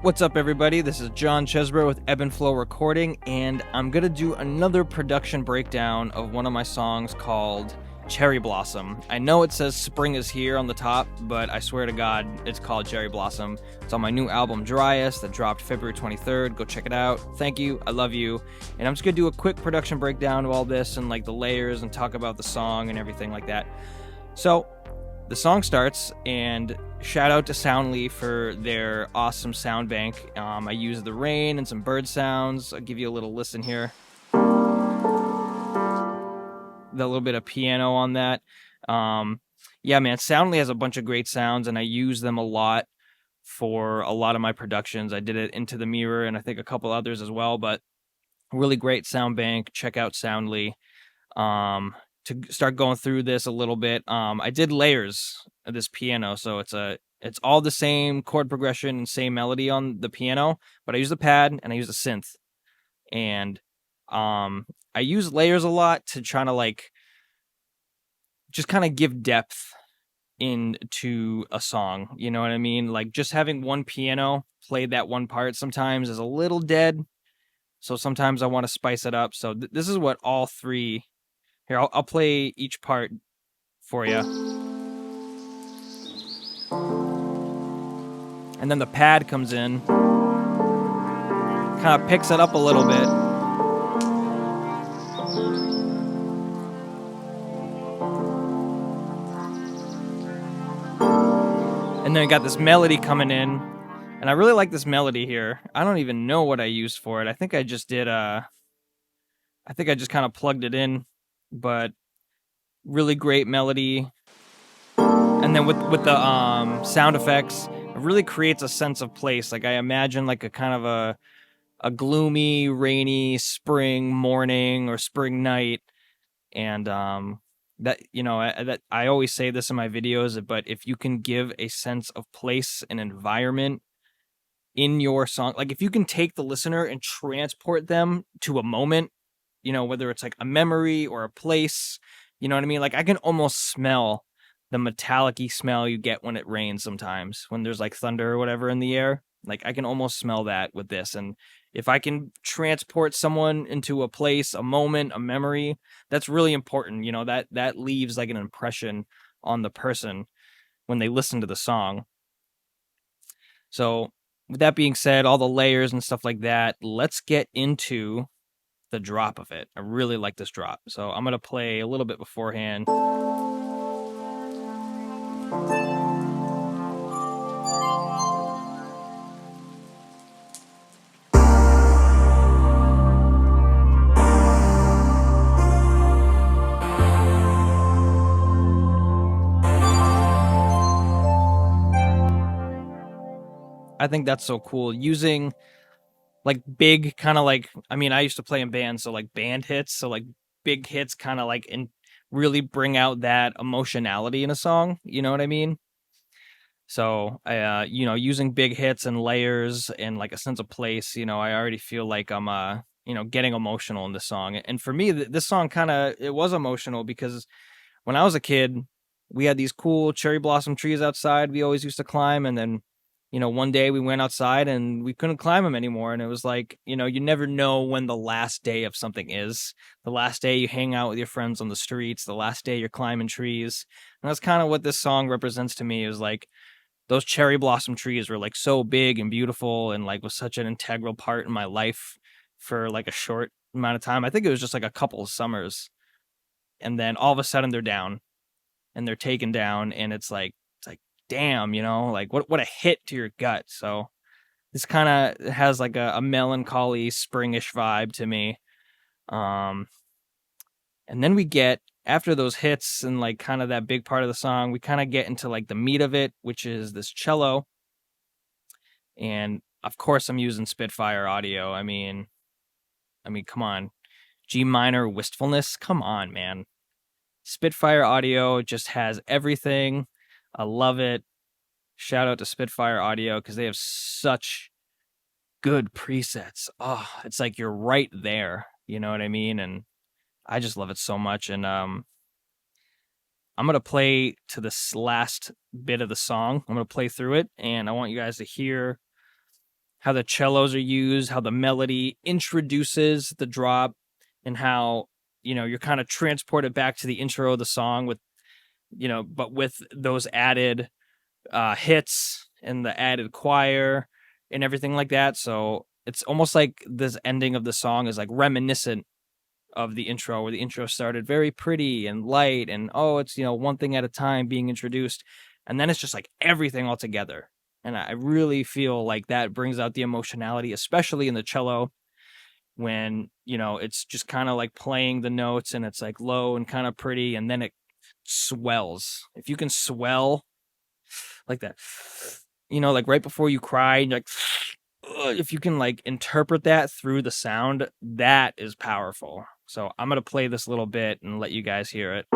What's up, everybody? This is Jon Chesbro with Ebb and Flow Recording, and I'm going to do another production breakdown of one of my songs called CherryBlossom. I know it says Spring is Here on the top, but I swear to God, it's called CherryBlossom. It's on my new album, Dryest, that dropped February 23rd. Go check it out. Thank you. I love you. And I'm just going to do a quick production breakdown of all this and like the layers and talk about the song and everything like that. So, the song starts, and shout out to Soundly for their awesome sound bank. I used the rain and some bird sounds. I'll give you a little listen here. The little bit of piano on that. Yeah, man, Soundly has a bunch of great sounds, and I use them a lot for a lot of my productions. I did it Into the Mirror, and I think a couple others as well, but really great sound bank. Check out Soundly. To start going through this a little bit, I did layers of this piano, so it's all the same chord progression and same melody on the piano, but I use the pad and I use the synth, and I use layers a lot to try to like just kind of give depth into a song, you know what I mean? Like just having one piano play that one part sometimes is a little dead, so sometimes I want to spice it up. So this is what all three. Here, I'll play each part for you. And then the pad comes in, kind of picks it up a little bit. And then we got this melody coming in, and I really like this melody here. I don't even know what I used for it. I think I just did I think I just kind of plugged it in, but really great melody. And then with the sound effects, it really creates a sense of place. Like I imagine like a kind of a gloomy, rainy spring morning or spring night, and that, you know, that I always say this in my videos, but if you can give a sense of place and environment in your song, like if you can take the listener and transport them to a moment, you know, whether it's like a memory or a place, you know what I mean? Like I can almost smell the metallic-y smell you get when it rains sometimes, when there's like thunder or whatever in the air. Like I can almost smell that with this. And if I can transport someone into a place, a moment, a memory, that's really important. You know, that leaves like an impression on the person when they listen to the song. So with that being said, all the layers and stuff like that, let's get into the drop of it. I really like this drop. So I'm going to play a little bit beforehand. I think that's so cool. Using like big kind of like, I mean, I used to play in bands, so like band hits, so like big hits kind of like really bring out that emotionality in a song, you know what I mean? So, you know, using big hits and layers and like a sense of place, you know, I already feel like I'm you know, getting emotional in this song. And for me, this song kind of, it was emotional because when I was a kid, we had these cool cherry blossom trees outside we always used to climb, and then, you know, one day we went outside and we couldn't climb them anymore, and it was like, you know, you never know when the last day of something is. The last day you hang out with your friends on the streets, the last day you're climbing trees. And that's kind of what this song represents to me, is like those cherry blossom trees were like so big and beautiful and like was such an integral part in my life for like a short amount of time. I think it was just like a couple of summers, and then all of a sudden they're down, and they're taken down, and it's like damn, you know, like what a hit to your gut. So this kind of has like a melancholy springish vibe to me. And then we get, after those hits and like kind of that big part of the song, we kind of get into like the meat of it, which is this cello. And of course I'm using Spitfire audio. I mean, come on. G minor wistfulness, come on, man. Spitfire audio just has everything. I love it. Shout out to Spitfire audio because they have such good presets. Oh, it's like you're right there. You know what I mean? And I just love it so much. And I'm going to play to this last bit of the song. I'm going to play through it, and I want you guys to hear how the cellos are used, how the melody introduces the drop, and how, you're kind of transported back to the intro of the song with, but with those added hits and the added choir and everything like that. So it's almost like this ending of the song is like reminiscent of the intro, where the intro started very pretty and light and it's one thing at a time being introduced, and then it's just like everything all together. And I really feel like that brings out the emotionality, especially in the cello, when it's just kind of like playing the notes and it's like low and kind of pretty, and then it swells. If you can swell like that, like right before you cry, like if you can like interpret that through the sound, that is powerful. So I'm gonna play this little bit and let you guys hear it.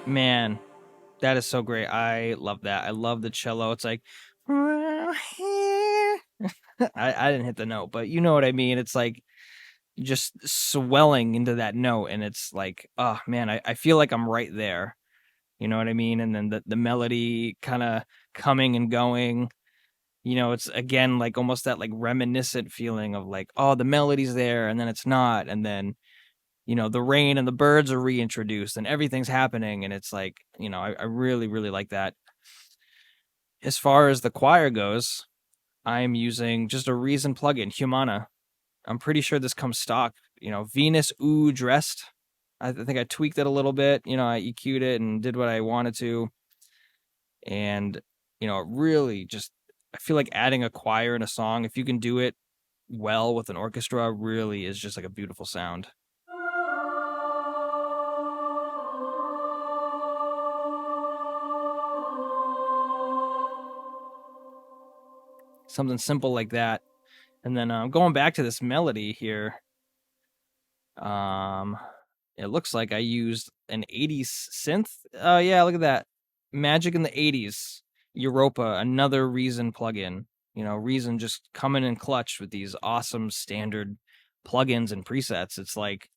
Man, that is so great. I love that. I love the cello. It's like I didn't hit the note, but you know what I mean. It's like just swelling into that note, and it's like, oh man, I feel like I'm right there. You know what I mean? And then the melody kind of coming and going. It's again like almost that like reminiscent feeling of like, oh, the melody's there, and then it's not, and then the rain and the birds are reintroduced and everything's happening, and it's like, I really, really like that. As far as the choir goes, I'm using just a Reason plugin, Humana. I'm pretty sure this comes stock. Venus Ooh Dressed. I think I tweaked it a little bit. I EQ'd it and did what I wanted to. And, it really just, I feel like adding a choir in a song, if you can do it well with an orchestra, really is just like a beautiful sound. Something simple like that. And then going back to this melody here, it looks like I used an 80s synth. Yeah, look at that. Magic in the 80s. Europa, another Reason plugin. Reason just coming in clutch with these awesome standard plugins and presets. It's like,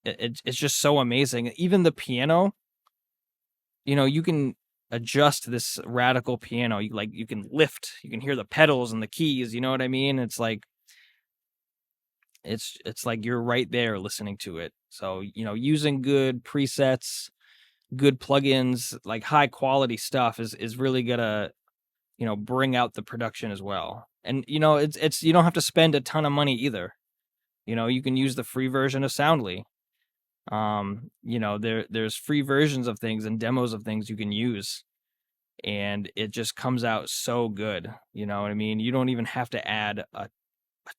it's just so amazing. Even the piano, you can adjust this radical piano. You can lift, you can hear the pedals and the keys, you know what I mean? It's like, it's like you're right there listening to it. So, using good presets, good plugins, like high quality stuff is really gonna, bring out the production as well. And, it's you don't have to spend a ton of money either. You can use the free version of Soundly. There's free versions of things and demos of things you can use, and it just comes out so good. You know what I mean? You don't even have to add a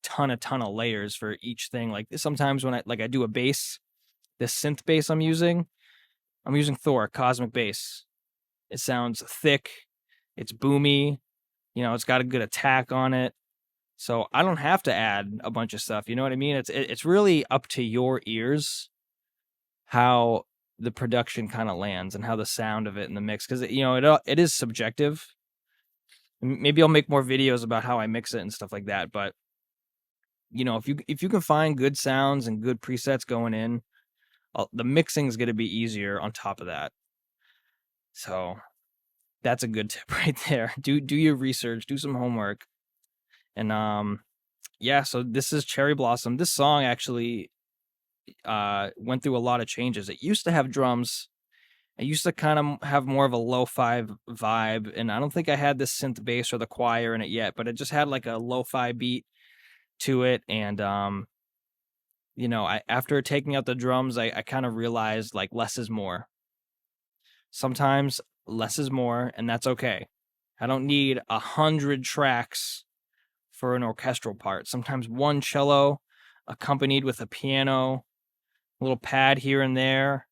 ton of layers for each thing. Like sometimes when I do a bass, this synth bass I'm using Thor Cosmic Bass. It sounds thick, it's boomy, it's got a good attack on it. So I don't have to add a bunch of stuff. You know what I mean? It's really up to your ears how the production kind of lands and how the sound of it in the mix, because it is subjective. Maybe I'll make more videos about how I mix it and stuff like that. But if you can find good sounds and good presets going in, the mixing is going to be easier on top of that. So that's a good tip right there. Do your research, do some homework. And yeah, so this is CherryBlossom. This song actually went through a lot of changes. It used to have drums. It used to kind of have more of a lo-fi vibe, and I don't think I had this synth bass or the choir in it yet, but it just had like a lo-fi beat to it. And after taking out the drums, I kind of realized like less is more. Sometimes less is more, and that's okay. I don't need 100 tracks for an orchestral part. Sometimes one cello accompanied with a piano, a little pad here and there,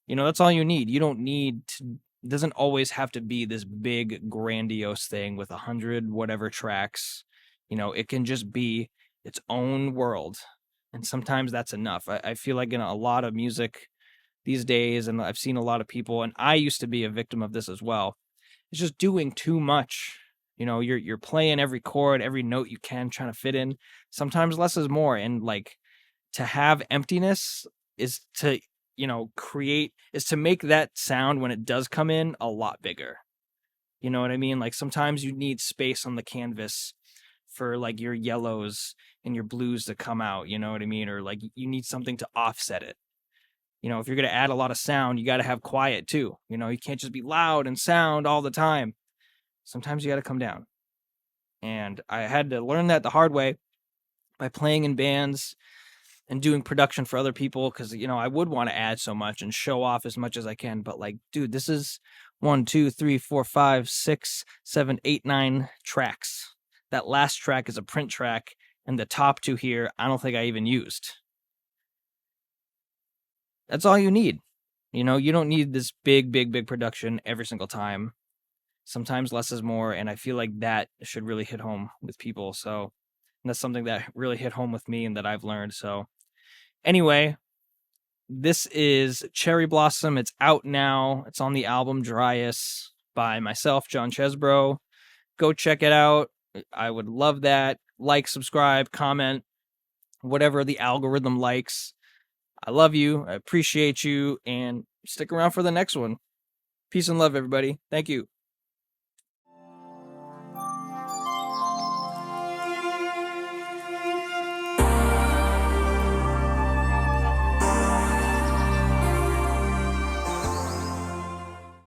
that's all you need. You don't need to It doesn't always have to be this big, grandiose thing with 100 whatever tracks. It can just be its own world. And sometimes that's enough. I feel like in a lot of music these days, and I've seen a lot of people, and I used to be a victim of this as well, it's just doing too much. You're playing every chord, every note you can, trying to fit in. Sometimes less is more. And like, to have emptiness is to is to make that sound when it does come in a lot bigger. You know what I mean? Like, sometimes you need space on the canvas for like your yellows and your blues to come out, you know what I mean? Or like, you need something to offset it. If you're going to add a lot of sound, you got to have quiet too. You can't just be loud and sound all the time. Sometimes you got to come down. And I had to learn that the hard way by playing in bands and doing production for other people, because I would want to add so much and show off as much as I can, but like, dude, this is 1, 2, 3, 4, 5, 6, 7, 8, 9 tracks. That last track is a print track, and the top 2 here I don't think I even used. That's all you need. You don't need this big production every single time. Sometimes less is more, and I feel like that should really hit home with people. So that's something that really hit home with me and that I've learned. So anyway, this is CherryBlossom. It's out now. It's on the album Dryas by myself, Jon Chesbro. Go check it out. I would love that. Like, subscribe, comment, whatever the algorithm likes. I love you. I appreciate you. And stick around for the next one. Peace and love, everybody. Thank you.